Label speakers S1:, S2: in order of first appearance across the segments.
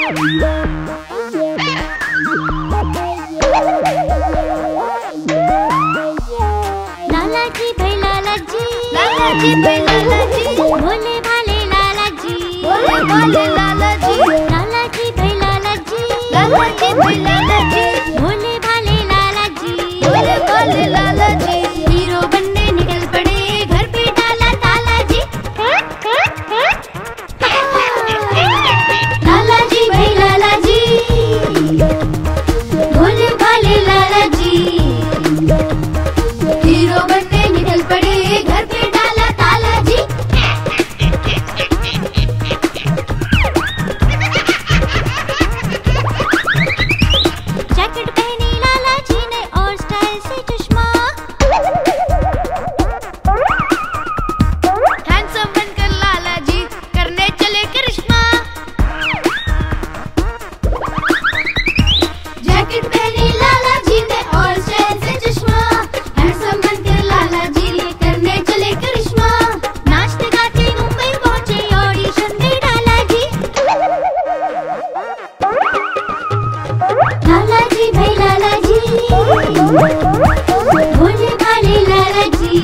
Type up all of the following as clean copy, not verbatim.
S1: लालाजी भाई लालाजी, भोले भाले लालाजी, भोले भाले लालाजी, लालाजी भाई लालाजी, लालाजी भाई लालाजी, भोले भाले लालाजी, भोले भाले लालाजी, हीरो बनने निकल पड़े घर पे डाला ताला जी। लालाजी भाई लालाजी, भोले भाले लालाजी, हीरो बनने निकल पड़े घर पे डाला ताला जी। जैकेट पहनी लालाजी ने और स्टाइल से चश्मा, हैंडसम बनकर लालाजी करने चले करिश्मा। जैकेट पहनी लालाजी ने और स्टाइल से चश्मा, हैंडसम बनकर लालाजी करने चले करिश्मा। नाचते गाते मुंबई पहुंचे ऑडिशन दे डाला जी। लालाजी भाई लालाजी, भोले भाले लालाजी,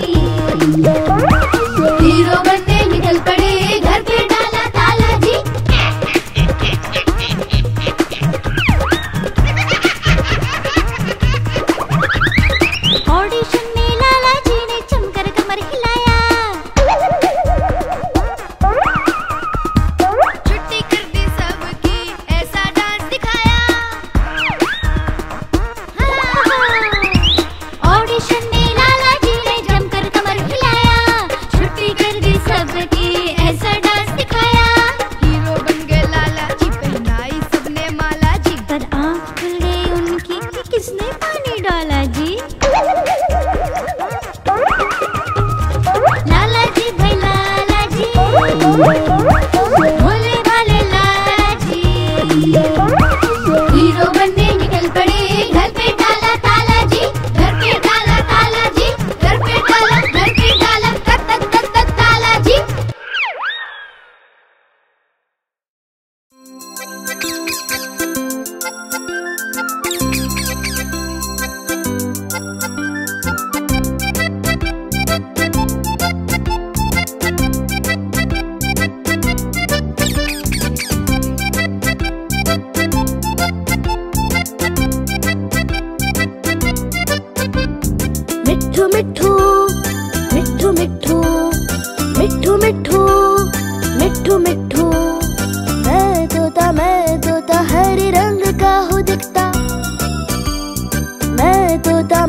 S1: हीरो बनने निकल पड़े घर पे डाला ताला जी। ऑडिशन में लालाजी ने जमकर कमर हिलाया, छुट्टी कर दी सबकी ऐसा डांस दिखाया। ऑडिशन में लालाजी ने जमकर कमर हिलाया, छुट्टी कर दी सबकी ऐसा डांस दिखाया। हीरो बन गए लालाजी, पहनाई सबने माला जी, पर आँख खुल गई उनकी कि किसने पानी डाला जी। लालाजी भाई लालाजी, भोले भाले लालाजी, हीरो बनने निकल पड़े घर पे डाला ताला जी। घर पे डाला ताला जी, घर पे डाला तक तक तक तक ताला जी। मिठू मिठू मिठू मिठू मिठू मिठू मिठू मिठू, मैं तोता हरे रंग का हूँ दिखता। मैं तोता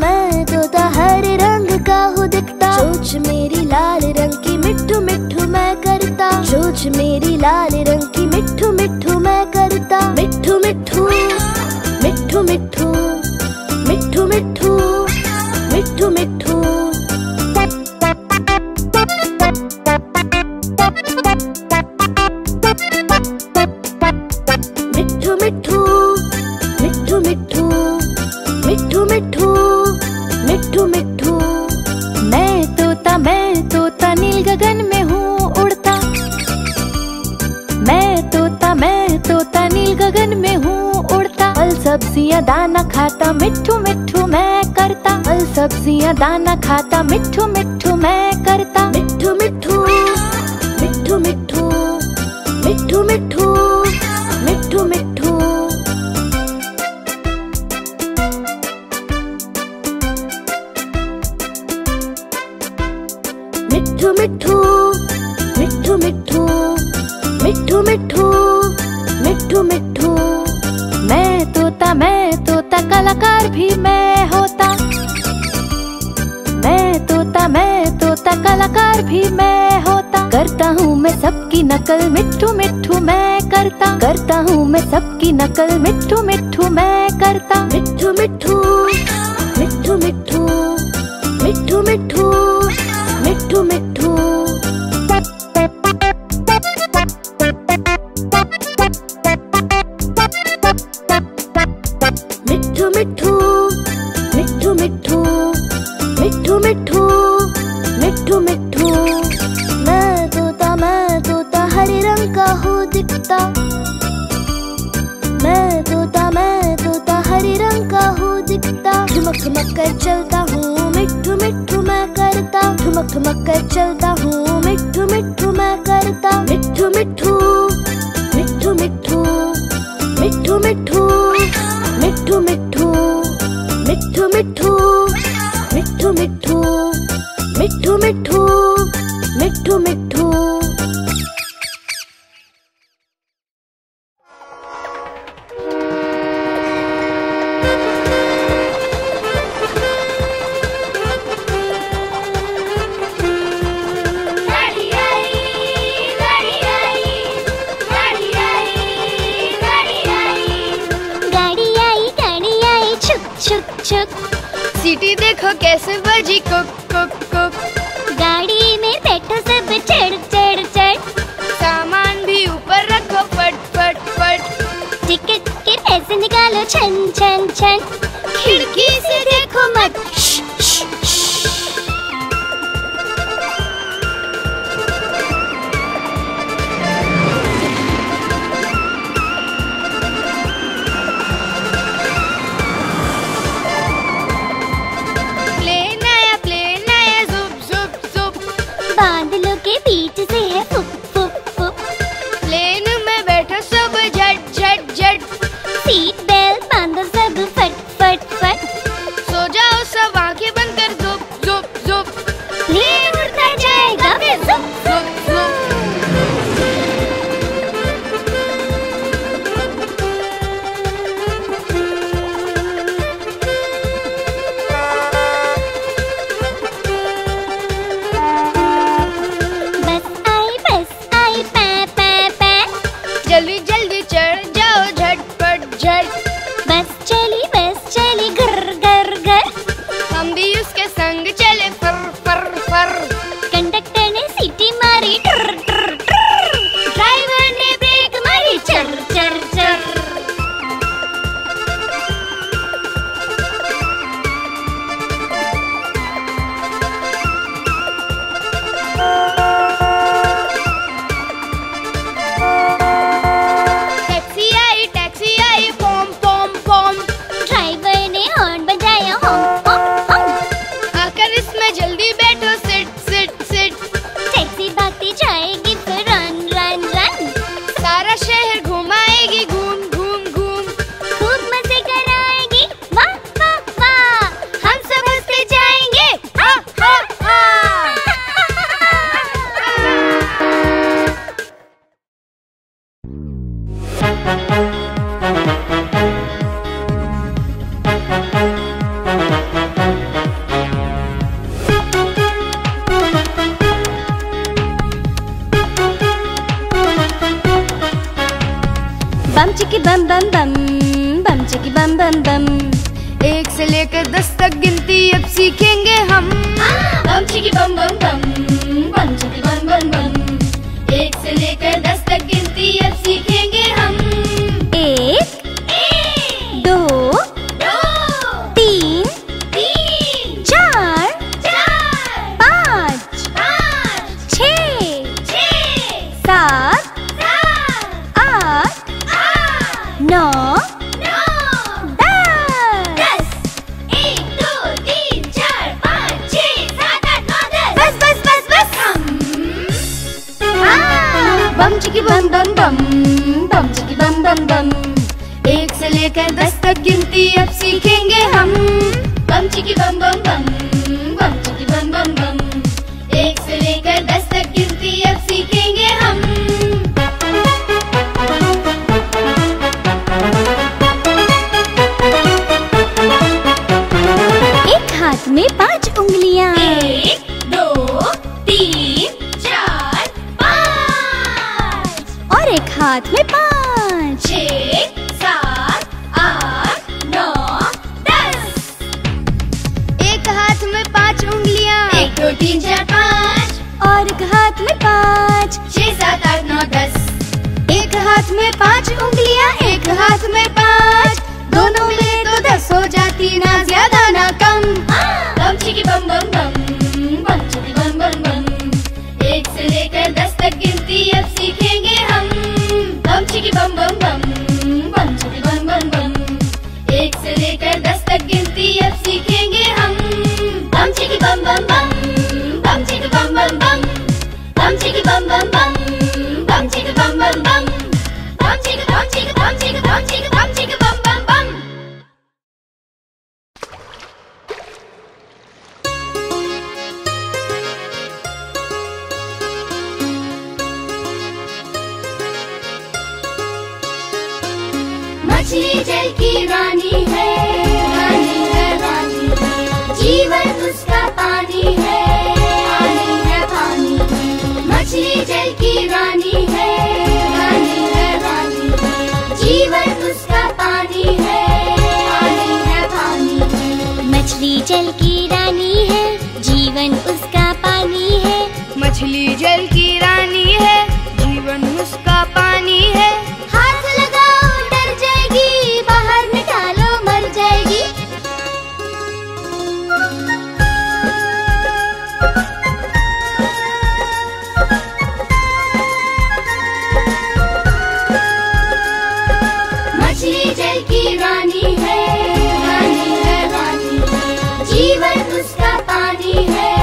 S1: हरे रंग का हूँ दिखता। चोंच मेरी लाल रंग की मिठू मिठू मैं करता। चोंच मेरी लाल रंग की मिठू मिठू मैं करता। मिठू मिठू मिठू मिठू मिठू मिठू मिठू मिठू, मिठू मिठू मिठू मिठू मिठू मिठू मिठू मिठू, मैं तोता नील गगन में हूँ उड़ता। मैं तोता नील गगन में हूँ उड़ता। फल सब्जियाँ दाना खाता मिठू मिठू मैं करता। फल सब्जियाँ दाना खाता मिठू मिठू मैं करता। मिठू मिठू मिठू मिठू मिठू मिठू मिठू मिठू, मिठू मिठू मिठू मिठू मिठू मिठू मिठू मिठू, मैं तोता कलाकार भी मैं होता। मैं तोता कलाकार भी मैं होता। करता हूँ मैं सबकी नकल मिठू मिठू मैं करता। करता हूँ मैं सबकी नकल मिठू मिठू मैं करता। मिठू मिठू मिठू मिठू मिठू मिठू मिठू मिठू, मिठू मिठू मिठू मिठू मिठू मिठू मिठू मिठू, मैं तोता हरे रंग का हूँ दिखता। ठुमक कर चलता हूँ, मिट्ठू मिट्ठू मैं करता। ठुमक ठुमक कर चलता हूँ, मिट्ठू मिट्ठू मैं करता। मिट्ठू मिट्ठू मिट्ठू मिट्ठू मिट्ठू मिट्ठू मिट्ठू मिट्ठू मिट्ठू मिट्ठू मिट्ठू मिट्ठू मिट्ठू मिट्ठू मिट्ठू मिट्ठू।
S2: सीटी देखो कैसे बजी, कुक कुक कुक।
S3: गाड़ी में बैठो सब चढ़ चढ़ चढ़।
S2: सामान भी ऊपर रखो फट फट फट।
S3: टिकट के पैसे निकालो छन छन छन।
S2: खिड़की से देखो मत।
S3: बादलों के बीच से है फुक फुक फुक।
S2: प्लेन में बैठो सब झट झट झट।
S3: सीट बेल्ट बांधो सब फट फट फट।
S2: सो जाओ सब आंखें बंद कर, जुप जुप जुप।
S3: प्लेन उड़ता जाएगा फिर जुप
S2: जुप जुप। जल्दी जल्दी चढ़ जाओ झटपट झट।
S3: बस चली घर घर घर।
S2: हम भी उसके संग चले फर फर फर।
S3: कंडक्टर ने सीटी मारी ट्र ट्र ट्र। ड्राइवर ने ब्रेक मारी चर चर चर।
S2: टैक्सी आई पोम पोम पोम।
S3: ड्राइवर ने हॉर्न बजाया होम होम होम।
S2: आकर इसमें जल्दी बैठो, सिट सिट सिट।
S3: टैक्सी भागती जाएगी फिर रन रन रन।
S2: सारा शहर घुमाएगी घूम घूम घूम।
S3: खूब मजे कराएगी वाह वाह वाह।
S2: हम सब हंसते जाएंगे हा हा हा।
S3: बम चिकी बम बम बम, बम चिकी बम बम बम।
S2: 1 से लेकर 10 तक गिनती अब सीखेंगे हम।
S3: बम चिकी बम बम बम, बम चिकी बम बम बम।
S2: 1 से लेकर 10 तक गिनती अब सीखेंगे हम।
S3: 1 2 3 4 5 6 7 8 9 10।
S2: 1 2 3 4 5 6 7 8 9 10। बस
S3: बम चिकी बम बम बम, बम चिकी बम बम बम।
S2: 1 से लेकर 10 तक गिनती अब सीखेंगे हम।
S3: बम चिकी बम बम बम, बम चिकी बम बम बम।
S2: 1 से लेकर 10 तक गिनती अब सीखेंगे हम।
S3: एक हाथ में 5 उंगलियां।
S2: 1 2 3 4 5।
S3: और एक हाथ में 5
S2: 6 7 8 9 10। एक हाथ में 5 उंगलियां। 1 2 3 4 5।
S3: और एक हाथ में 5
S2: 6 7 8 9 10। एक हाथ में 5 उंगलियां, एक हाथ में 5। दोनों मिले तो 10 हो जाती, ना ज्यादा ना कम।
S3: बम चिकी बम बम बम, बम चिकी बम बम बम।
S2: 1 से लेकर 10 तक गिनती अब सीखेंगे हम।
S3: बम चिकी बम बम बम, बम चिकी बम बम बम।
S2: 1 से लेकर 10 तक गिनती अब सीखेंगे bum bum bum, bum chicka bum bum bum, bum chicka bum chicka bum chicka bum chicka bum chicka bum bum bum. मछली जल की रानी है, रानी है रानी है, जीवन उसका पानी है, पानी है पानी है। मछली जल की रानी है, रानी है रानी है, जीवन उसका पानी है, पानी है पानी है।
S3: मछली जल की रानी है, जीवन उसका पानी है।
S4: मछली जल की रानी है, जीवन उसका पानी है।
S1: हाथ लगाओ डर जाएगी, बाहर निकालो मर जाएगी।
S2: मछली जल की रानी है, रानी है रानी है, जीवन उसका पानी है,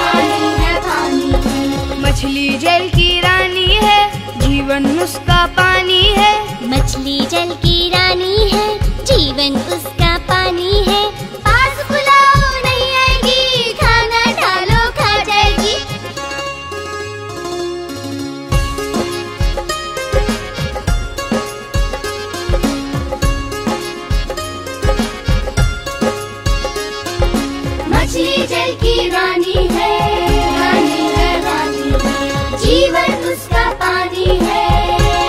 S2: पानी है पानी है।
S4: मछली जल की रानी है, जीवन उसका पानी है।
S3: मछली जल की रानी है, जीवन उसका पानी है।
S1: पास बुलाओ नहीं आएगी, खाना डालो खा जाएगी।
S2: मछली जल की रानी है, रानी है रानी है, जीवन उसका पानी है,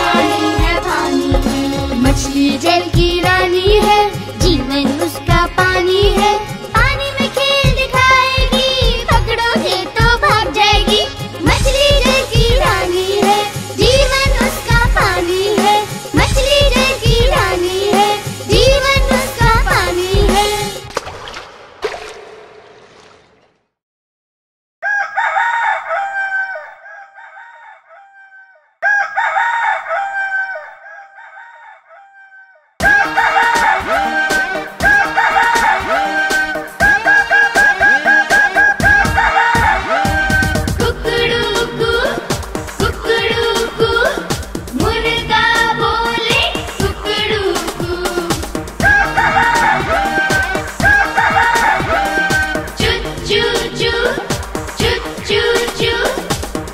S2: पानी है पानी है।
S4: मछली जल की रानी है,
S3: जीवन उसका पानी है।
S1: पानी में खेल दिखाएगी, पकड़ोगे तो भाग जाएगी। मछली जल की रानी है, जीवन उसका पानी है। मछली जल की रानी है, जीवन उसका पानी है।
S2: कुकड़ूकू, कुकड़ूकू, मुर्गा बोले कुकड़ूकू। चू चू चू, चू चू चू,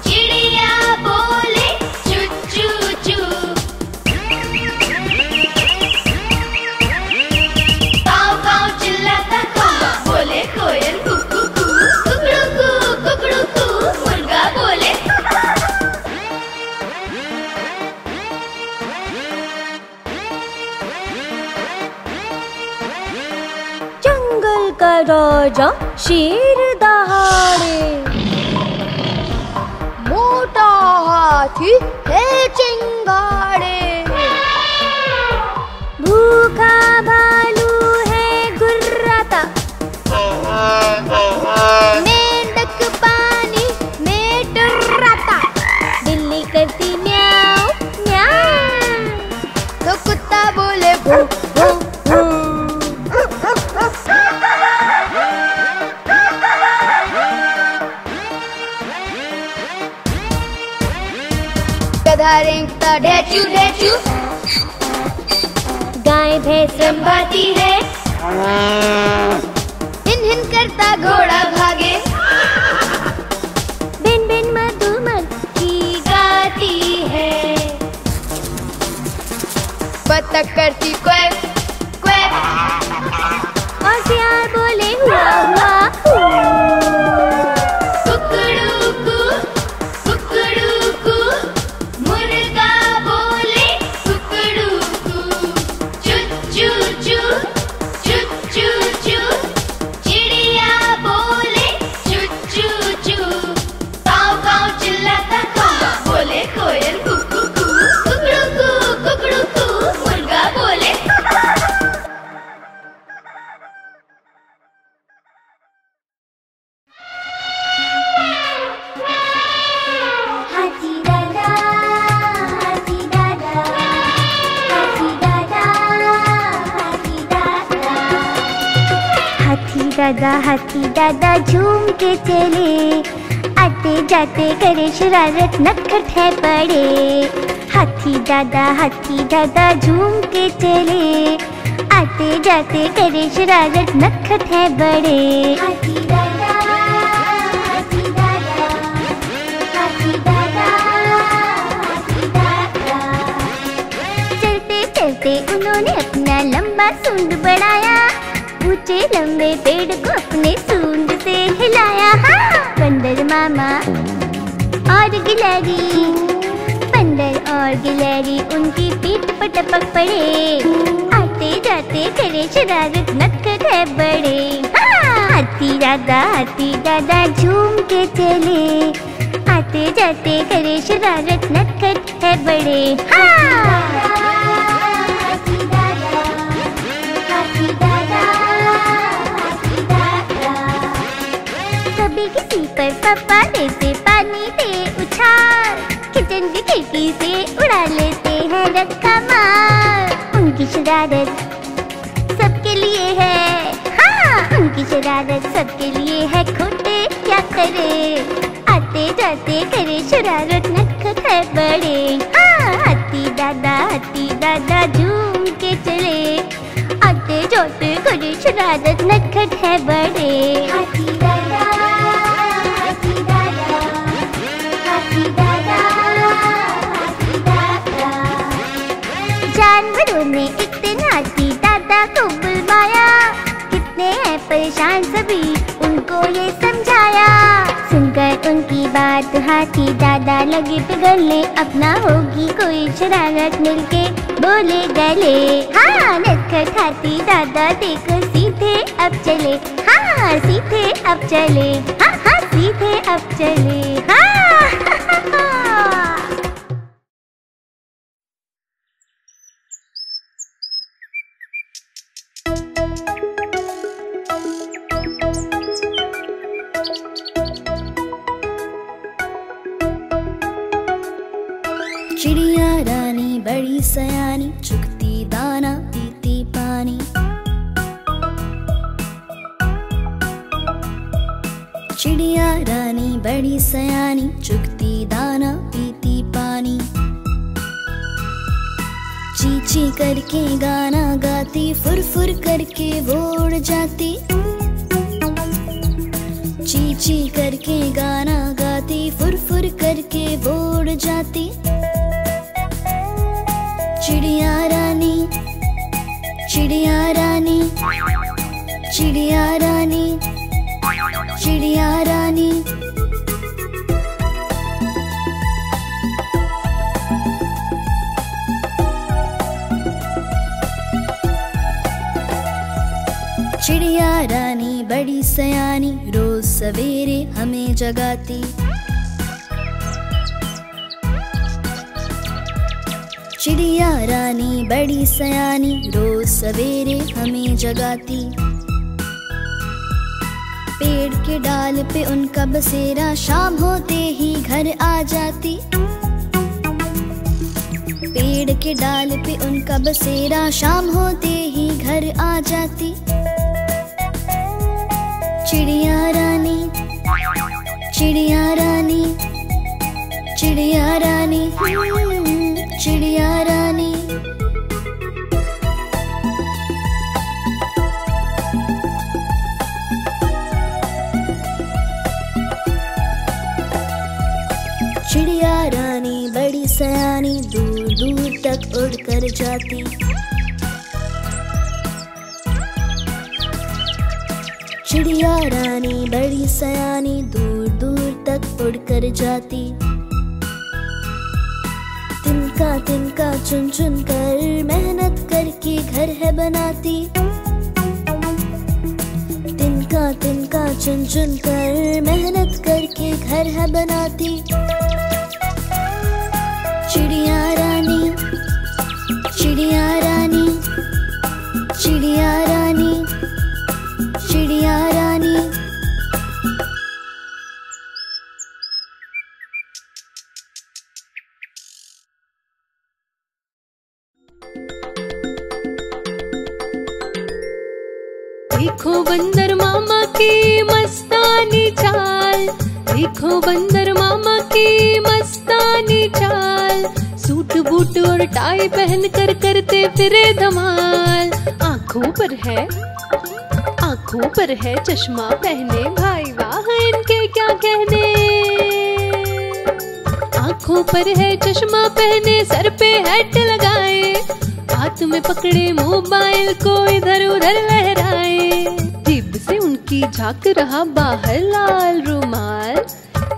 S2: चिड़िया बोले चू चू चू। काऊ काऊ चिल्लाता कौवा बोले कोयल कुकू कू। कुकड़ूकू, कुकड़ूकू, मुर्गा बोले।
S1: जंगल का राजा शेर दहाड़े, मोटा हाथी है चिंगाड़े। भूखा भालू है गुर्राता, मेंढक पानी में टुर्राता। बिल्ली करती म्याऊं म्याऊं, तो कुत्ता बोले भू भू भू।
S2: गधा रेंगता ढेचू ढेचू,
S1: गाय भैंस
S2: रंभाती है, हिन हिन करता घोड़ा भागे।
S1: बिन बिन मधुमक्खी गाती है।
S2: बतख करती क्वैक क्वैक,
S1: और सियार बोले हुआ हुआ।
S2: कुकड़ूकू, कुकड़ूकू, मुर्गा बोले कुकड़ूकू। चू चू चू, चू चू चू, चिड़िया बोले चू चू चू। काऊ काऊ चिल्लाता कौवा बोले कोयल कुकू कू। कुकड़ूकू, कुकड़ूकू, मुर्गा बोले।
S1: हाथी दादा, हाथी दादा, हाथी दादा, हाथी दादा। हाथी दादा, हाथी दादा झूम के चले,
S3: आते जाते करे शरारत नटखट है बड़े। हाथी दादा झूम के चले। आते जाते करे शरारत नटखट है बड़े।
S2: हाथी दादा, हाथी दादा, हाथी दादा, हाथी दादा।
S3: चलते चलते उन्होंने अपना लंबा सूंड बढ़ाया। ऊंचे लंबे पेड़ को अपने सूंड से हिलाया। हाँ! बंदर मामा और गिलहरी, बंदर और गिलहरी उनकी पीठ पर टपक पड़े। आते जाते करे शरारत नटखट है बड़े। हाँ! हाथी दादा झूम के चले। आते जाते करे शरारत नटखट है बड़े। हाँ!
S2: हाथी दादा, हाथी दादा, हाथी दादा।
S3: कभी किसी पर फव्वारे से पानी दे उछाल। किचन की खिड़की से उड़ा लेते हैं रक्का मार। उनकी शरारत सबके लिए है। हाँ! उनकी शरारत सबके लिए है, खोटे क्या करे। आते जाते करे शरारत नटखट है बड़े। हाँ! हाथी दादा झूम के चले। आते जाते करे शरारत नटखट है बड़े।
S2: हाथी दादा, हाथी दादा, हाथी दादा, हाथी दादा।
S3: जानवरों ने एक दिन हाथी दादा को बुलवाया। कितने हैं परेशान सभी उनको ये समझाया। सुनकर उनकी बात हाथी दादा लगे पिघलने। अपना होगी कोई शरारत मिलके बोले गले। हाँ! नटखट हाथी दादा देखो सीधे अब चले। हाँ! सीधे अब चले। हाँ सीधे अब चले। हाँ!
S1: चिड़िया रानी बड़ी सयानी, चुगती दाना पीती पानी। चिड़िया रानी बड़ी सयानी, चुगती दाना पीती पानी। ची ची करके गाना गाती, फुर फुर करके वो उड़ जाती। ची ची करके गाना गाती, फुर फुर करके वो उड़ जाती। चिड़िया रानी, चिड़िया रानी, चिड़िया रानी, चिड़िया रानी। चिड़िया रानी बड़ी सयानी, रोज सवेरे हमें जगाती। चिड़िया रानी बड़ी सयानी, रोज सवेरे हमें जगाती। पेड़ के डाल पे उनका बसेरा, शाम होते ही घर आ जाती। पेड़ के डाल पे उनका बसेरा, शाम होते ही घर आ जाती। चिड़िया रानी, चिड़िया रानी, चिड़िया रानी, चिड़िया रानी। चिड़िया रानी बड़ी सयानी, दूर दूर तक उड़ कर जाती। चिड़िया रानी बड़ी सयानी, दूर दूर तक उड़ कर जाती। तिनका तिनका चुन चुन कर मेहनत करके घर है बनाती। तिनका तिनका चुन चुन कर मेहनत करके घर है बनाती। चिड़िया रानी, चिड़िया रानी, चिड़िया रानी, चिड़िया रानी।
S5: देखो बंदर मामा की मस्तानी चाल, देखो बंदर मामा की मस्तानी चाल, सूट बूट और टाई पहन कर करते फिरे धमाल। आँखों पर है चश्मा पहने, भाई वाह इनके क्या कहने। आँखों पर है चश्मा पहने, सर पे हैट लगाए, हाथ में पकड़े मोबाइल को इधर उधर लहराए। जेब से उनकी झांक रहा बाहर लाल रुमाल।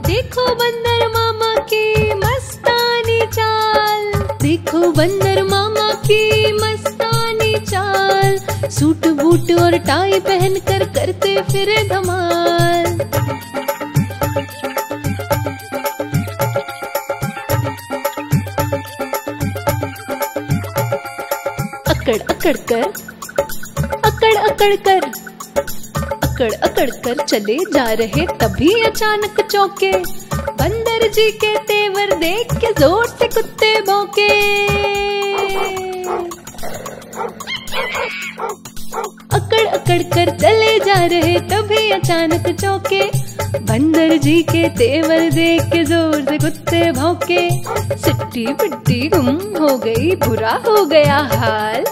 S5: देखो बंदर मामा की मस्तानी चाल, देखो बंदर मामा की मस्तानी चाल, सूट बूट और टाई पहन कर करते फिरे धमाल। अकड़ कर चले जा रहे, तभी अचानक चौके। बंदर जी के तेवर देख के जोर से कुत्ते भौंके। अकड़ कर चले जा रहे, तभी अचानक चौके। बंदर जी के तेवर देख के जोर से कुत्ते भौंके। सिट्टी पिट्टी गुम हो गई, बुरा हो गया हाल।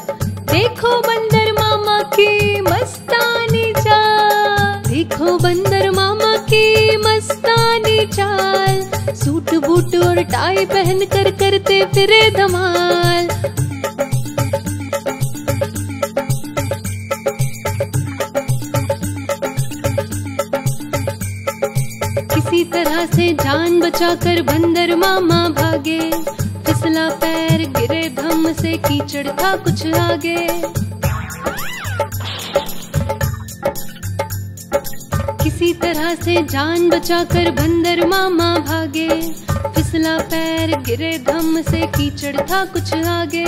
S5: देखो बंदर मामा की मस्तानी चाल, देखो बंदर मामा की मस्तानी चाल, सूट बूट और टाई पहन कर करते फिरे धमाल। किसी तरह से जान बचाकर बंदर मामा भागे। फिसला पैर गिरे धम से, कीचड़ था कुछ आगे। किसी तरह से जान बचाकर बंदर मामा भागे। फिसला पैर गिरे धम से, कीचड़ था कुछ आगे।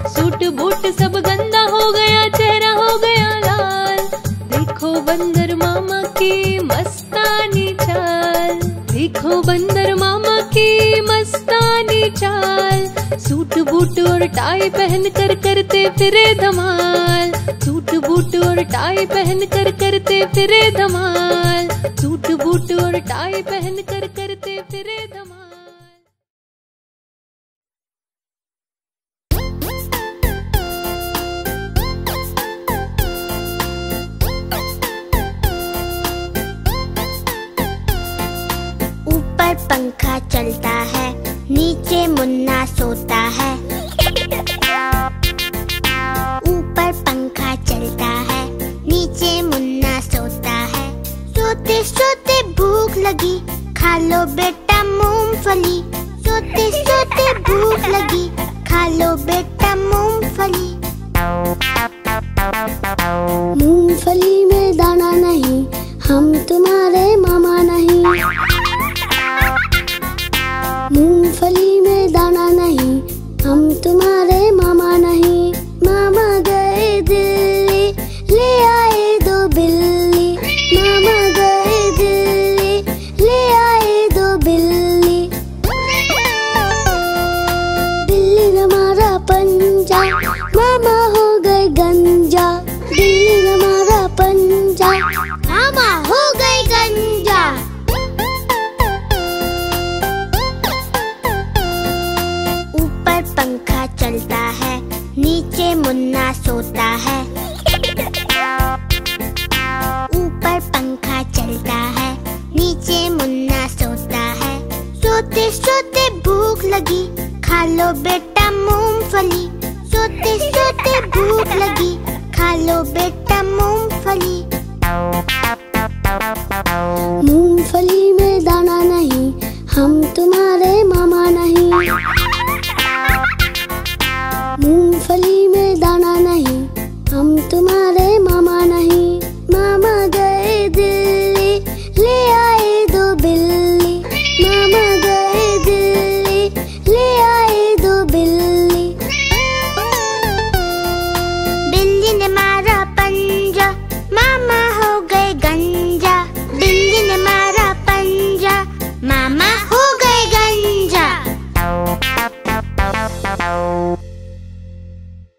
S5: सूट बूट सब गंदा हो गया, चेहरा हो गया लाल। देखो बंदर मामा की मस्तानी चाल, देखो बंदर मामा की मस्तानी चाल, सूट बूट और टाई पहन कर करते फिरे धमाल। सूट बूट और टाई पहन कर करते फिरे धमाल। सूट बूट और टाई पहन कर करते फिरे धमाल।
S3: ऊपर पंखा चलता है, नीचे मुन्ना सोता है। ऊपर पंखा चलता है, नीचे मुन्ना सोता है। सोते सोते भूख लगी, खा लो बेटा मूंगफली। सोते सोते भूख लगी, खा लो बेटा मूंगफली। मूंगफली में दाना नहीं, हम तुम्हारे मामा नहीं। मूंगफली में दाना नहीं, हम तुम्हारे मामा नहीं। मामा गए दिल्ली, ले आए 2 बिल्ली। मामा गए दिल्ली, ले आए 2 बिल्ली। बिल्ली ने मारा पंजा, मामा हो गए गंजा। बिल्ली ने मारा पंजा, मामा हो गए गंजा। ऊपर पंखा चलता है, नीचे मुन्ना सोता है। ऊपर पंखा चलता है, नीचे मुन्ना सोता है। सोते सोते भूख लगी, खा लो बेटा मूंगफली। सोते सोते भूख लगी, खा लो बेटा मूंगफली। मूंगफली में दाना नहीं, हम तुम्हारे मामा नहीं। मूंगफली में दाना नहीं, हम तुम्हारे मामा नहीं। मामा गए दिल्ली, ले आए 2 बिल्ली। मामा गए दिल्ली, ले आए 2 बिल्ली। बिल्ली ने मारा पंजा, मामा हो गए गंजा। बिल्ली ने मारा पंजा, मामा हो गए गंजा। गंजा। गंजा। गंजा। गंजा। गंजा।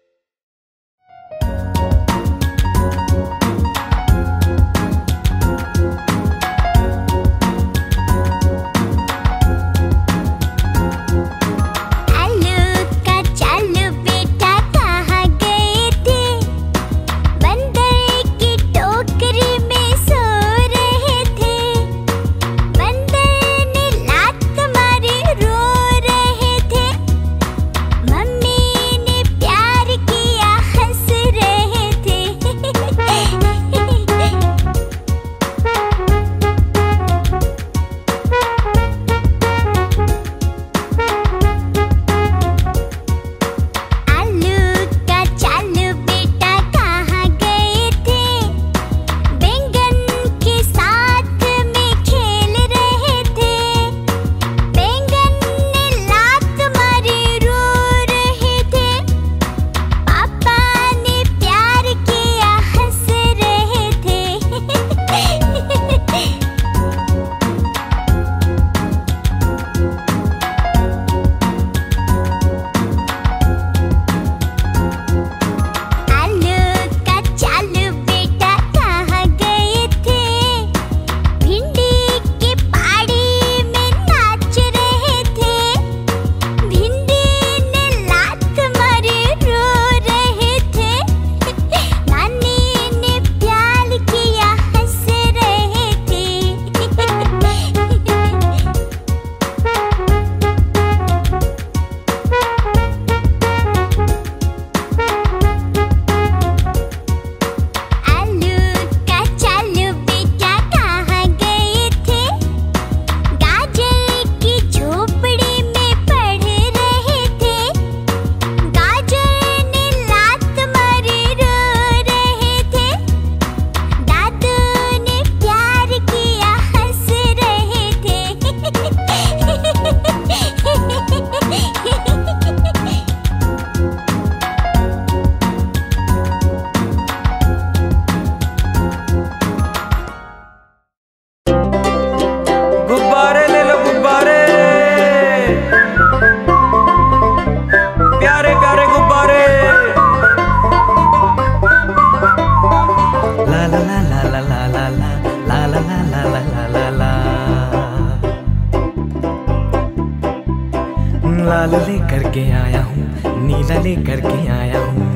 S3: गंजा। गंजा। गंजा। गंजा। गंजा। गंजा। गंजा। गंजा। गंजा। गंजा। गंजा।
S6: के आया हूँ, नीला लेकर के आया हूँ।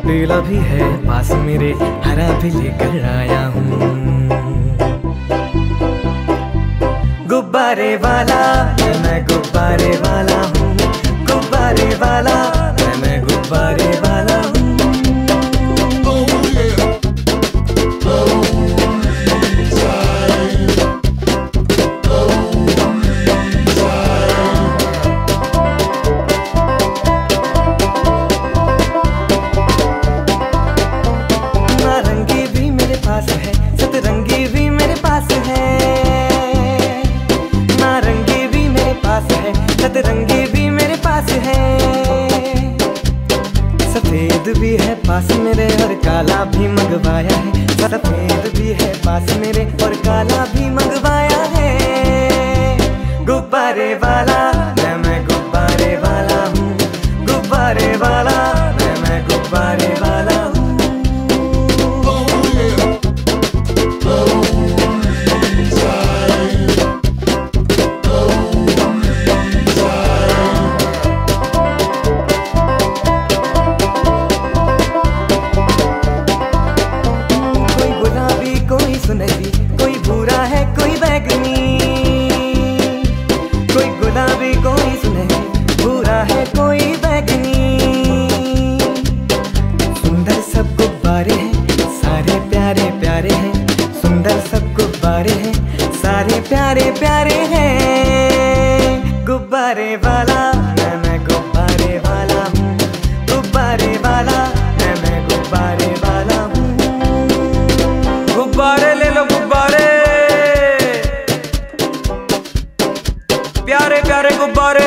S6: पीला भी है पास मेरे, हरा भी लेकर आया हूँ। गुब्बारे वाला मैं गुब्बारे वाला हूँ, गुब्बारे वाला मैं गुब्बारे वाला हूँ। नारंगी भी मेरे पास है, सतरंगी भी मेरे पास है। नारंगी भी मेरे पास है, सतरंगी भी मेरे पास है। सफेद भी है पास मेरे और काला भी मंगवाया है। सफेद भी है पास मेरे और काला भी मंगवाया है। गुब्बारे वाला मैं गुब्बारे वाला हूँ, गुब्बारे वाला मैं गुब्बारे वाला हूँ। सुनहरी कोई भूरा है कोई बैगनी, कोई गुलाबी कोई सुनहरी, भूरा है कोई बैगनी। सुंदर सब गुब्बारे हैं सारे प्यारे प्यारे हैं, सुंदर सब गुब्बारे हैं सारे प्यारे प्यारे हैं। गुब्बारे वाला मैं गुब्बारे वाला हूँ, गुब्बारे वाला मैं गुब्बारे वाला हूँ। गुब्बारे ले लो गुब्बारे, प्यारे प्यारे गुब्बारे।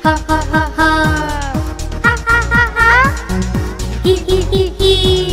S2: हा हा हा हा, हा हा हा हा, ही ही ही ही।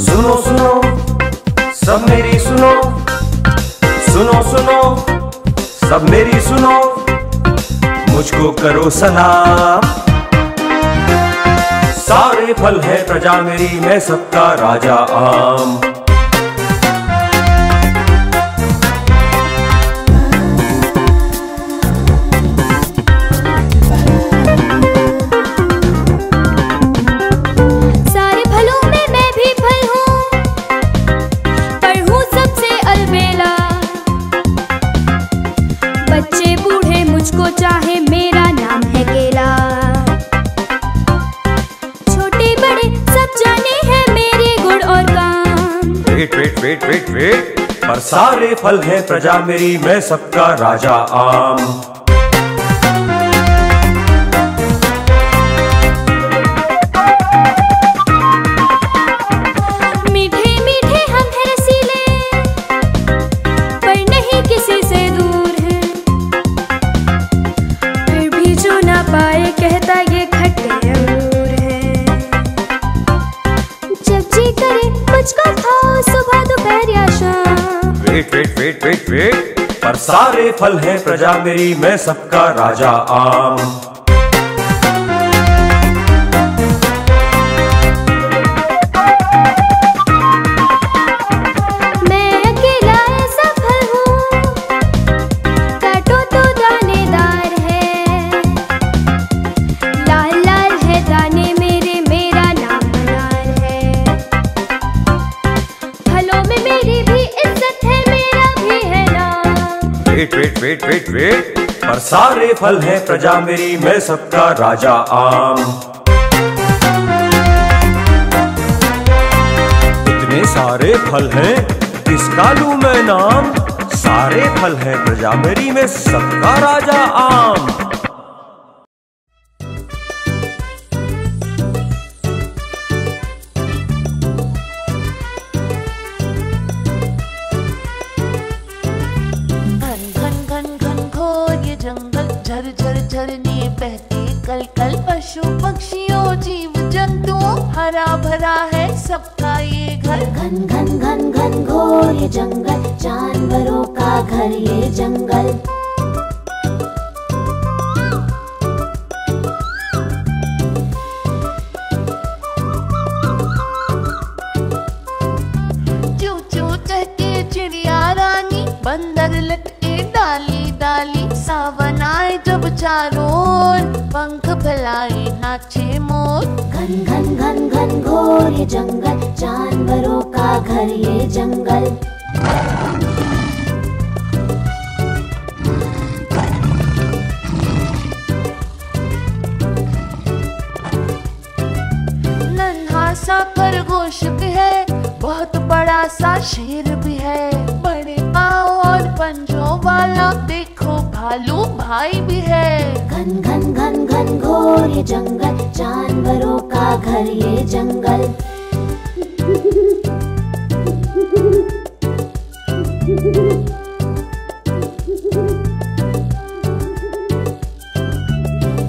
S6: सुनो सुनो सब मेरी सुनो, सुनो सुनो सब मेरी सुनो, मुझको करो सलाम। सारे फल है प्रजा मेरी, मैं सबका राजा आम।
S2: चाहे मेरा नाम है केला, छोटे बड़े सब जाने हैं मेरे गुण और काम।
S6: Wait wait wait wait wait, पर सारे फल हैं प्रजा मेरी, मैं सबका राजा आम। Wait wait wait wait wait, पर सारे फल हैं प्रजा मेरी, मैं सबका राजा आम।
S2: मैं अकेला ऐसा फल हूँ, काटो तो दानेदार है, लाल लाल है दाने मेरे, मेरा नाम अनार है। फलों में मेरी भी इज्जत है, मेरा भी है नाम।
S6: Wait wait wait wait wait, पर सारे फल हैं प्रजा मेरी, मैं सबका राजा आम। इतने सारे फल हैं, किसका लूं मैं नाम? सारे फल हैं प्रजा मेरी, मैं सबका राजा आम।
S7: झर झर झरने बहते कल कल, पशु पक्षियों जीव जंतु, हरा भरा है सबका ये घर।
S1: घन घन घन घन घोर ये जंगल, जानवरों का घर ये जंगल।
S7: चू चू चहके चिड़िया रानी, बंदर लटके डाली डाली, सावन आए जब चारों ओर, पंख फैलाए नाचे मोर।
S1: घन घन घन घन घोर ये जंगल, जानवरों का घर ये जंगल।
S7: नन्हा सा खरगोश भी है, बहुत बड़ा सा शेर भी है, बड़े पाँव और पंजों वाला देखो भालू भाई भी है।
S1: घन घन घन घन घोर ये जंगल, जानवरों का घर ये जंगल।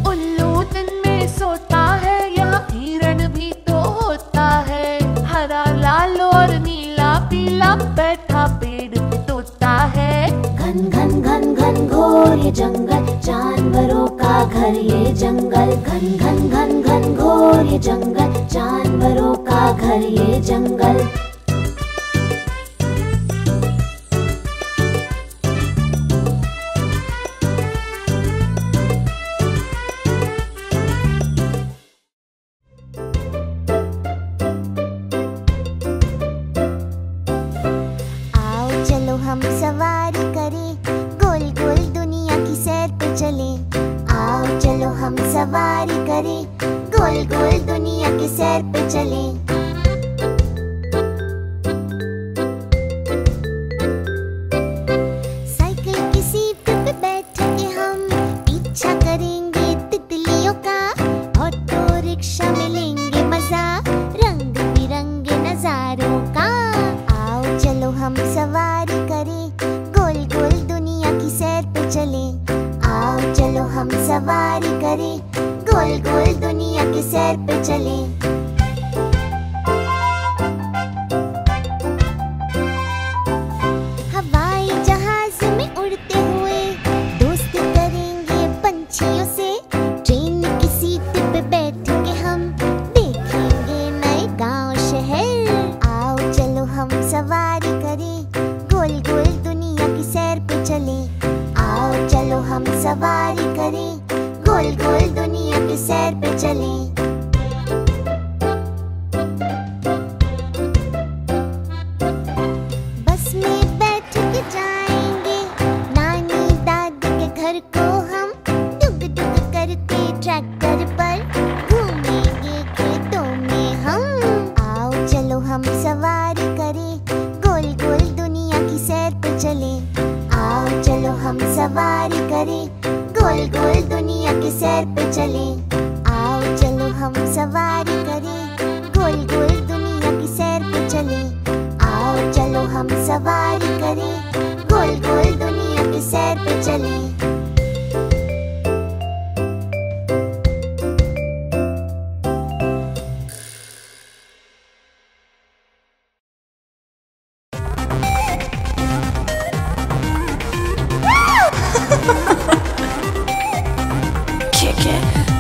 S7: उल्लू दिन में सोता है, यहाँ हिरण भी तो होता है, हरा लाल और नीला पीला, बैठा पेड़ पे तोता है।
S1: घन घन घन घन घोर ये जंगल, जानवरों का घर ये जंगल। घन घन घन घन घोर ये जंगल, जानवरों का घर ये जंगल।
S3: आओ चलो हम सवारी करें, गोल गोल दुनिया की सैर पे चलें। आओ चलो हम सवारी करें, गोल गोल दुनिया की सैर पे चलें। साइकिल की सीट पे बैठ के हम पीछा करेंगे तितलियों का, ऑटो रिक्शा में लेंगे मजा, रंग बिरंगे नजारों का। आओ चलो हम सवारी करें, गोल गोल दुनिया की सैर पे चलें। आओ
S1: चलो हम सवारी करें, गोल गोल दुनिया की सैर पे चलें। हवाई जहाज में उड़ते हुए दोस्ती करेंगे पंछियों से। ट्रेन की सीट पे बैठ के हम देखेंगे नए गांव शहर। आओ चलो हम सवारी करें, गोल गोल दुनिया की सैर पे चलें। आओ चलो हम सवारी करें, गोल गोल दुनिया की सैर पे चलें। बस में बैठ के जाएंगे नानी दादी के घर को हम। डुग डुग करते ट्रैक्टर पर घूमेंगे खेतों में हम। आओ चलो हम सवारी करें, गोल गोल दुनिया की सैर पे चलें। आओ चलो हम सवारी करें, गोल गोल दुनिया की सैर पे चलें। आओ चलो हम सवारी करें, गोल गोल दुनिया की सैर पे चलें। आओ चलो हम सवारी करें, गोल गोल दुनिया की सैर पे चलें।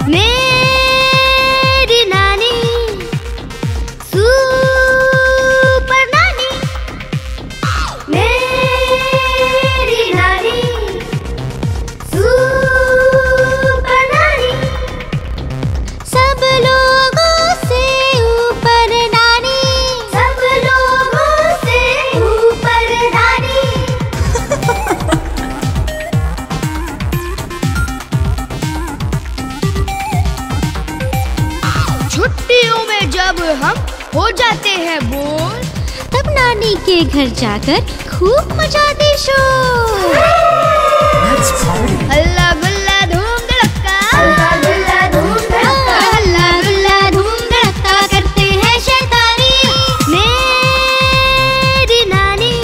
S2: मेरी नानी सुपर नानी, मेरी नानी सुपर नानी, सब लोगों से ऊपर नानी, सब लोगों से ऊपर नानी। छुट्टियों में जब हम हो जाते हैं बोर,
S1: तब नानी के घर जाकर खूब मचाते शोर।
S2: हल्ला गुल्ला धूम धड़क्का, हल्ला गुल्ला धूम धड़क्का, हल्ला गुल्ला धूम धड़क्का करते हैं शैतानी। मेरी नानी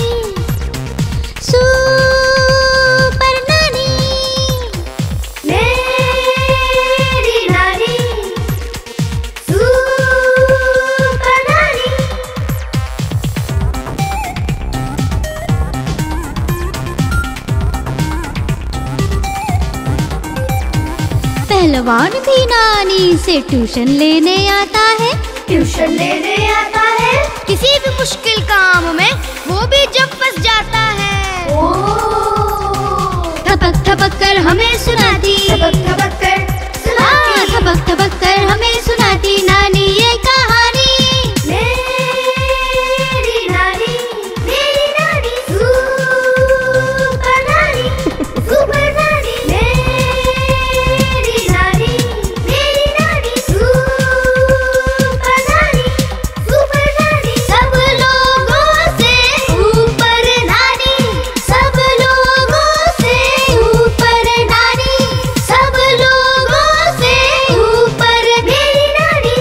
S2: सुपर नानी, मेरी नानी सुपर नानी।
S1: पहलवान भी नानी से ट्यूशन लेने आता है,
S2: ट्यूशन लेने आता है। किसी भी मुश्किल काम में वो भी जब फंस जाता है। थपक थपक कर हमें सुनाती, थपक थपक कर सुनाती, थपक थपक कर हमें सुनाती नानी ये कहानी। मेरी नानी सुपर नानी, सुपर नानी। मेरी नानी सुपर नानी, सुपर नानी। सब लोगों से ऊपर नानी, सब लोगों से ऊपर नानी, सब लोगों से ऊपर मेरी नानी।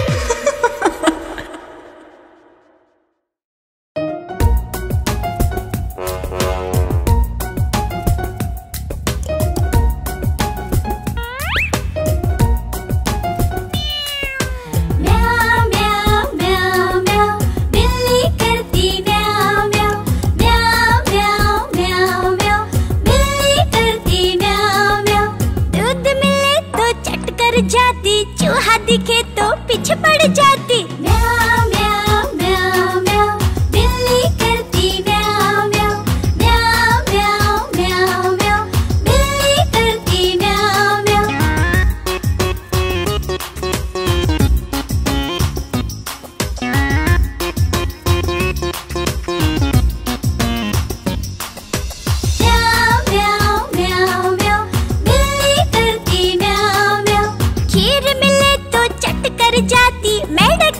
S2: म्याऊ म्याऊ म्याऊ म्याऊ, बिल्ली करती म्याऊ म्याऊ, म्याऊ म्याऊ म्याऊ म्याऊ, बिल्ली करती म्याऊ म्याऊ। दूध मिले तो चट कर जाती, चूहा दिखे तो पीछे पड़ जाती। म्याऊ म्याऊ म्याऊ म्याऊ, बिल्ली करती म्याऊ म्याऊ, म्याऊ म्याऊ म्याऊ म्याऊ, बिल्ली करती म्याऊ म्याऊ। म्याऊ म्याऊ म्याऊ म्याऊ, बिल्ली करती म्याऊ म्याऊ। खीर मिले तो चट कर जाती, मेंढक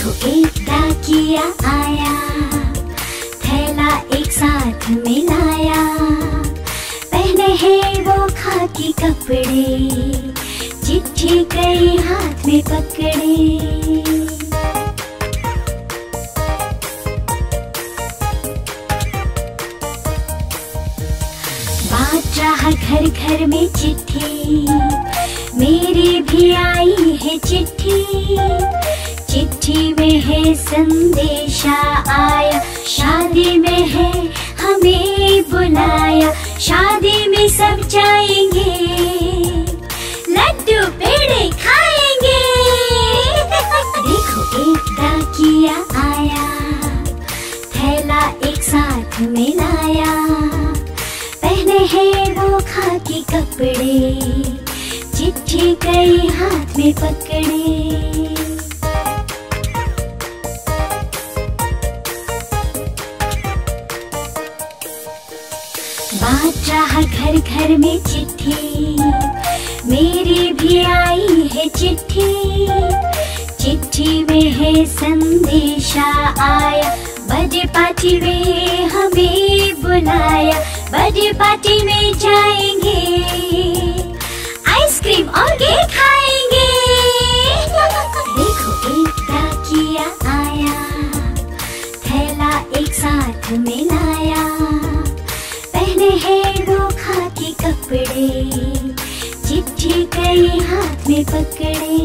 S2: देखो एक डाकिया आया, थैला एक साथ मिलाया, पहने हैं वो खाकी कपड़े, चिट्ठी कई हाथ में पकड़े। बात रहा घर घर में चिट्ठी, मेरी भी आई है चिट्ठी, चिट्ठी में है संदेशा आया, शादी में है हमें बुलाया, शादी में सब जाएंगे, लड्डू पेड़े खाएंगे। देखो एक डाकिया आया, थैला एक साथ मिलाया, पहने हैं वो खाकी कपड़े, चिट्ठी कई हाथ में पकड़े। बात रहा घर घर में चिट्ठी, मेरी भी आई है चिट्ठी, चिट्ठी में है संदेशा आया, बर्थडे पार्टी में हमें बुलाया, बर्थडे पार्टी में जाएंगे, आइसक्रीम और केक खाएंगे। देखो एक डाकिया आया, थैला एक साथ मिलाया, पहने हैं वो खाकी कपड़े, चिट्ठी कई हाथ में पकड़े।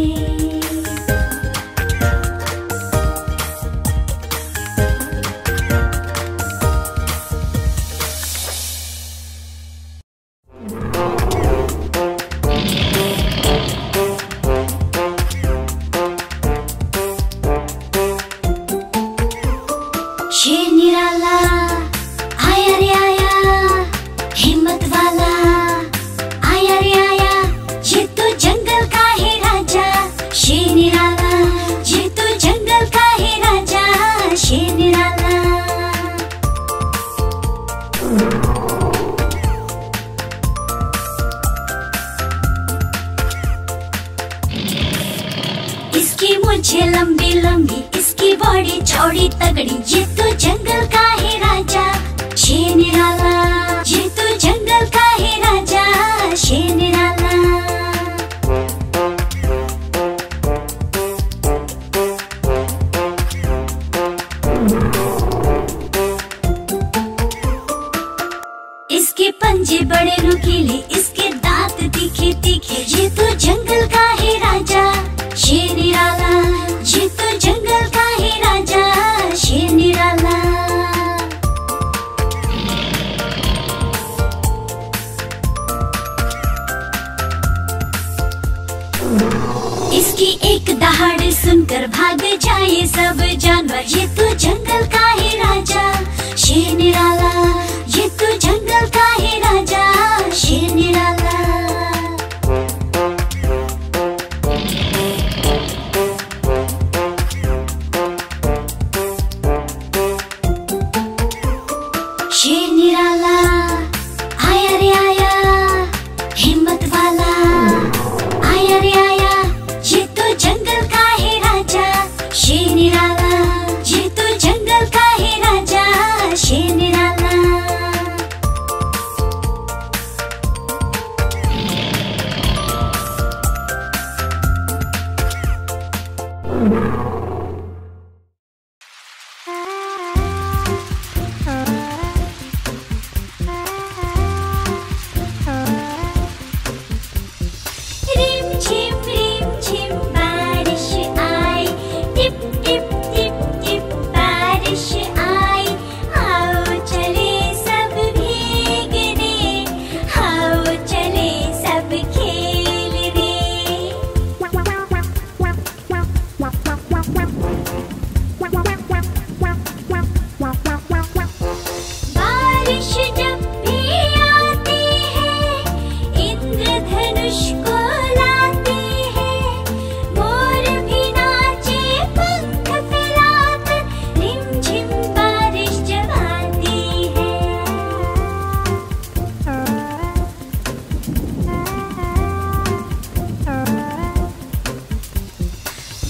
S2: शेर निराला आया रे आया, हिम्मत वाला आया रे आया, ये तो जंगल का है राजा। शेर निराला ये तो जंगल का है राजा, शेर निराला। इसकी मुझे लंबी लंबी, इसकी बॉडी चौड़ी तगड़ी, ये तो जंगल का है राजा। शेर निराला ये तो जंगल का है राजा, शेर निराला। इसके पंजे बड़े नुकीले, इसके दांत तीखे तीखे, ये तो जंगल का है राजा। शेर निराला ये तो जंगल का है राजा, शेर निराला। इसकी एक दहाड़ सुनकर भाग जाए सब जानवर, ये तो जंगल का है राजा। शेर निराला ये तो जंगल का है राजा, शेर निराला। शेर निराला आया रे आया, हिम्मत वाला आया रे आया, ये तो जंगल का है राजा। शेर निराला ये तो जंगल का है राजा, शेर निराला। रिम झिम बारिश आई, टिप टिप टिप टिप बारिश आई, आओ चले सब भीगने, आओ चले सब खेलने। बारिश जब भी आती है, इंद्रधनुष को लाती है, मोर भी नाचे पंख फैलाकर, रिमझिम बारिश जब आती है।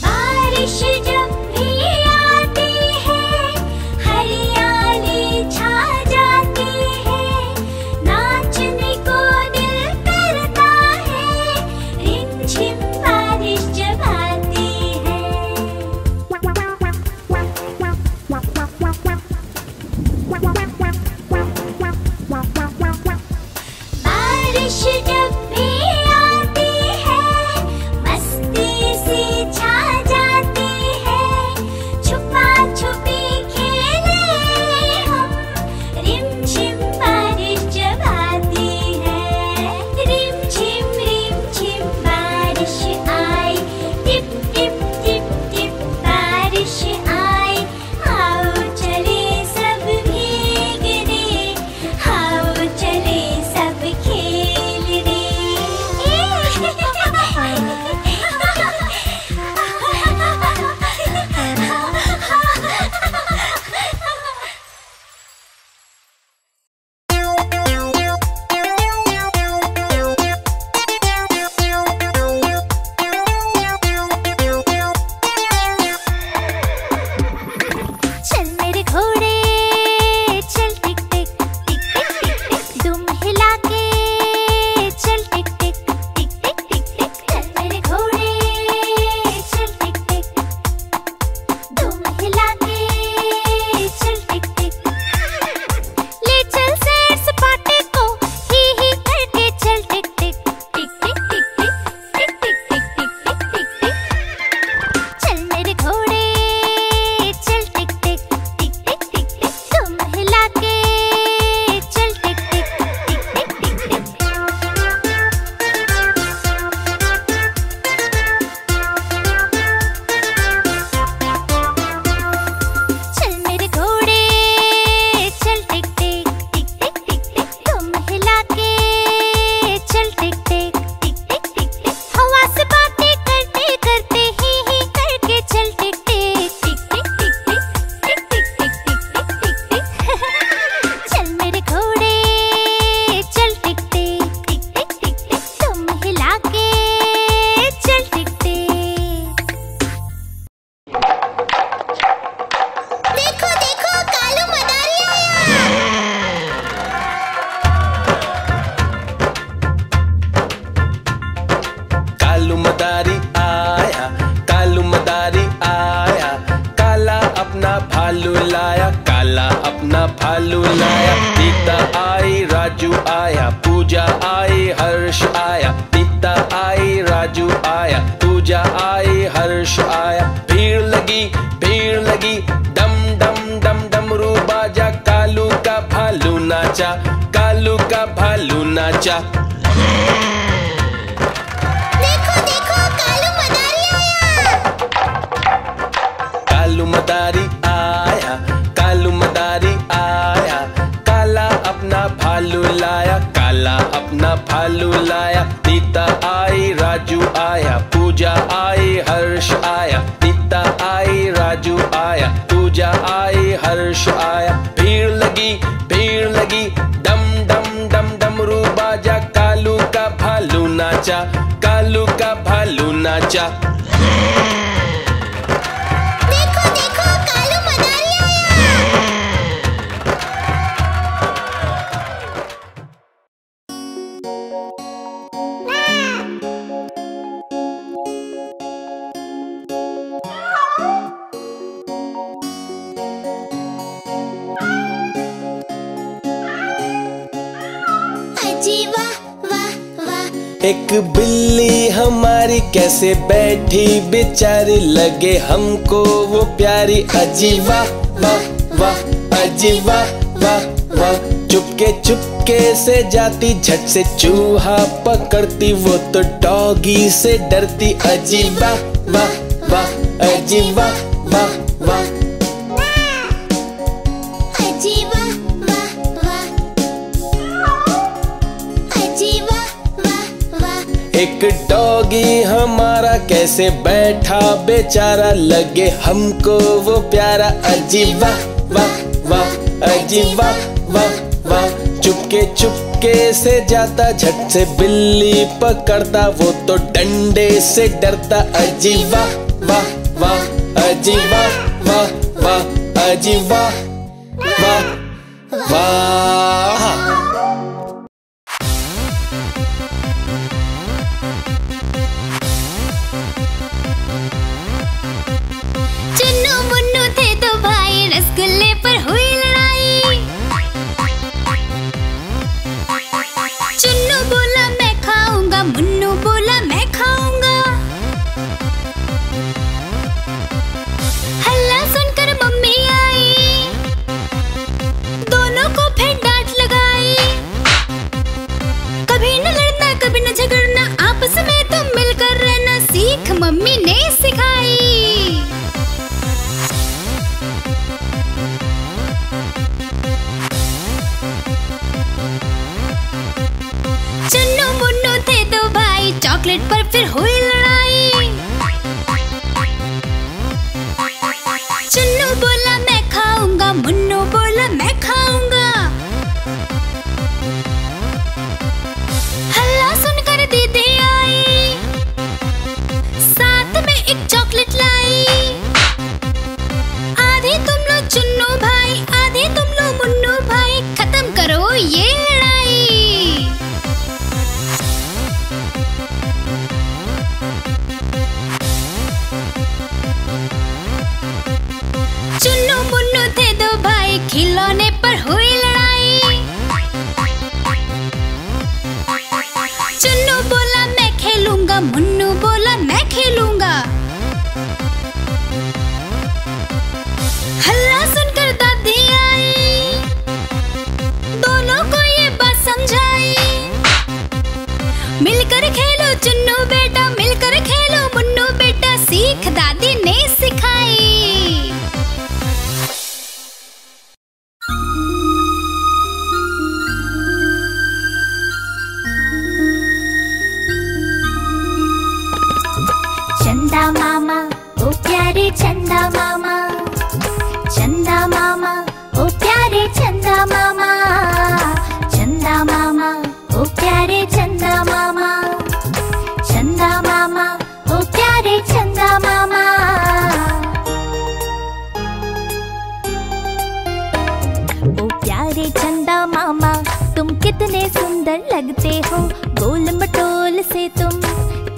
S2: बारिश जब भी
S8: लाया। सीता आई, राजू आया, पूजा आई, हर्ष आया। सीता आई, राजू आया, पूजा आई, हर्ष आया। भीड़ लगी, डम डम डम डमरू बाजा। कालू का भालू नाचा, कालू का भालू नाचा।
S1: देखो देखो कालू मदारी आया।
S8: कालू मदारी आया, कालू मदारी आया। काला अपना भालू लाया, काला अपना भालू लाया। सीता आई, राजू आया, पूजा आई, हर्ष आया। सीता आई, राजू आया, पूजा आई, हर्ष आया। भीड़ लगी, डम डम डम डमरू बाजा। कालू का भालू नाचा, कालू का भालू नाचा।
S1: देखो देखो कालू मदारी आया। अजी वाह वाह वाह।
S8: एक बिल्ली हमारी कैसे बैठी बेचारी, लगे हमको वो प्यारी। अजी वाह वाह वाह, अजी वाह वाह वाह। चुपके से जाती, झट से चूहा पकड़ती, वो तो डॉगी से डरती। अजी वाह वाह वाह, अजी वाह वाह वाह।
S1: अजी वाह वाह वाह। अजी वाह वाह वाह।
S8: एक डॉगी हमारा कैसे बैठा बेचारा, लगे हमको वो प्यारा। अजी वाह वाह वाह, अजी वाह वाह वाह। चुपके से जाता, झट से बिल्ली पकड़ता, वो तो डंडे से डरता। अजी वाह वाह वाह, अजी वाह वाह वाह, अजी वाह वाह वाह।
S1: चुन्नू मुन्नू थे तो भाई, रसगुल्ले पर हुई लड़ाई। चुन्नू बोला मैं खाऊंगा, मुन्नू बोला मैं खाऊंगा। हल्ला सुनकर मम्मी आई, दोनों को फिर डांट लगाई। कभी न लड़ना, कभी न झगड़ना, आपस में तुम मिलकर रहना, सीख मम्मी ने सिखाई। चुन्नू मुन्नू थे दो भाई, चॉकलेट पर फिर हुई लड़ाई। चुन्नू बोला मैं खाऊंगा, मुन्नू बोला मैं खाऊंगा। हल्ला सुनकर दीदी आई, साथ में एक चॉकलेट लाई। आधे तुम लो चुन्नू भाई, आधे तुम लो मुन्नू भाई, खत्म करो ये लड़ाई। चुन्नू मुन्नू थे दो भाई, खिलौने पर हुई लड़ाई। चुन्नू बोला मैं खेलूंगा, मुन्नू बोला मैं खेलूंगा। हल्ला सुनकर दादी आई, दोनों को ये बात समझाई। मिलकर खेलो चुन्नू बेटा, मिलकर खेलो मुन्नू बेटा, सीख दादी ने सिखाई। चंदा मामा ओ प्यारे चंदा मामा, चंदा मामा ओ प्यारे चंदा मामा। चंदा मामा ओ प्यारे चंदा मामा, चंदा मामा ओ प्यारे चंदा मामा। ओ प्यारे चंदा मामा, तुम कितने सुंदर लगते हो, गोल मटोल से तुम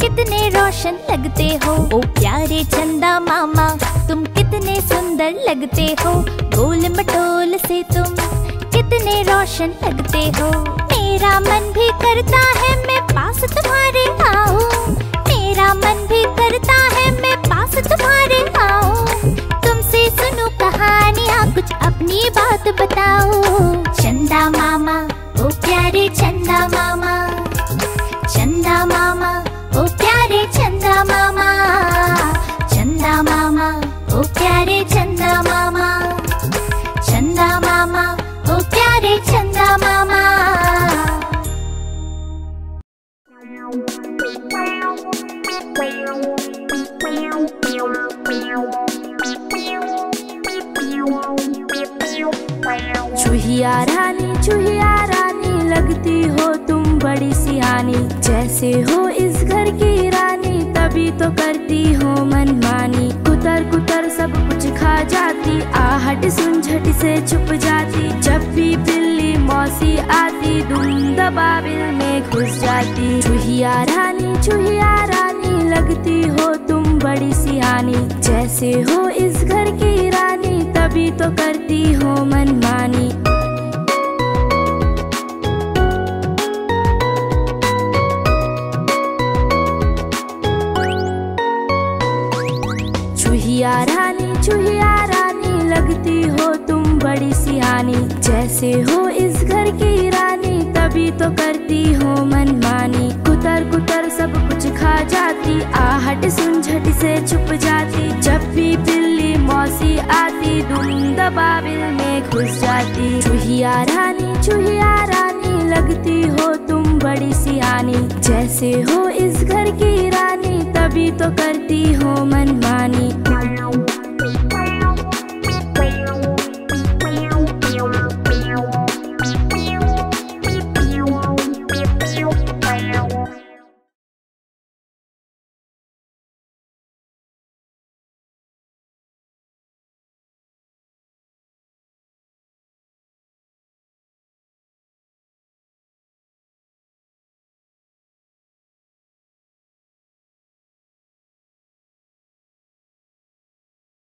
S1: कितने रोशन लगते हो। ओ प्यारे चंदा मामा, तुम कितने सुंदर लगते हो, गोल मटोल से तुम
S3: रोशन लगते हो। मेरा मन भी करता है मैं पास तुम्हारे आऊं, मेरा मन भी करता है मैं पास तुम्हारे आऊं। तुमसे सुनो कहानियाँ कुछ अपनी बात बताओ। चंदा मामा ओ प्यारे चंदा मामा, चंदा मामा ओ प्यारे चंदा मामा, चंदा मामा ओ प्यारे चंदा मामा, चंदा मामा ओ प्यारे चंदा मामा।
S1: चूहिया रानी लगती हो तुम बड़ी सियानी। जैसे हो इस घर की रानी तभी तो करती हो मनमानी। कुतर कुतर सब कुछ खा जाती, आहट सुन झट से छुप जाती। जब भी बिल्ली मौसी आती दुम दबाबिल में घुस जाती। चूहिया रानी लगती हो तुम बड़ी सियानी। जैसे हो इस घर की रानी तभी तो करती हो मनमानी। चूहिया रानी लगती हो तुम बड़ी सियानी। जैसे हो इस घर की रानी तभी तो करती हो मनमानी। कुतर कुतर सब कुछ खा जाती, आहट सुन झट से छुप जाती। जब भी बिल्ली मौसी आती दुम दबाबिल में घुस जाती। चूहिया रानी लगती हो तुम बड़ी सियानी। जैसे हो इस घर की रानी तभी तो करती हो मनमानी।